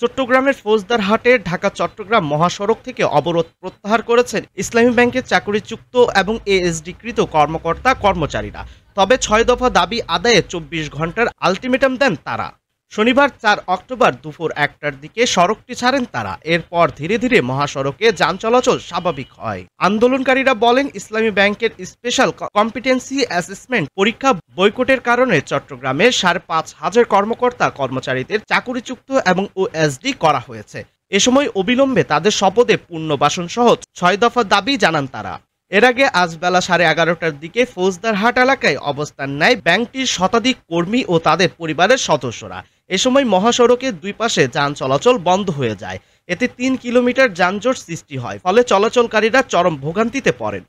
চট্টগ্রামের ফৌজদারহাটের ঢাকা-চট্টগ্রাম মহাসড়ক থেকে অবরোধ প্রত্যাহার করেছেন ইসলামী ব্যাংকের চাকরিচ্যুত এবং এএসডিকৃত কর্মকর্তা-কর্মচারীরা। তবে ৬ দফা দাবি আদায়ে ২৪ ঘণ্টার আলটিমেটাম দেন তারা। শনিবার ৪ অক্টোবর দুপুর ১টার দিকে সড়কটি ছাড়েন তারা। এরপর ধীরে ধীরে মহাসড়কে যান চলাচল স্বাভাবিক হয়। আন্দোলনকারীরা বলেন, ইসলামী ব্যাংকের স্পেশাল কম্পিটেন্সি অ্যাসেসমেন্ট পরীক্ষা বয়কটের কারণে চট্টগ্রামে ৫,৫০০ কর্মকর্তা-কর্মচারীদের চাকরিচ্যুত এবং ওএসডি করা হয়েছে। এ সময় অবিলম্বে তাদের শপথে পুনর্বাসন সহ ৬ দফা দাবি জানান তারা। এর আগে আজ বেলা ১১:৩০টার দিকে ফৌজদারহাট এলাকায় অবস্থান নেয় ব্যাংকটির শতাধিক কর্মী ও তাদের পরিবারের সদস্যরা। এ সময় মহাসড়কের দুই পাশে যান চলাচল বন্ধ হয়ে যায়। এতে ৩ কিলোমিটার যানজট সৃষ্টি হয়, ফলে চলাচলকারীরা চরম ভোগান্তিতে পড়েন।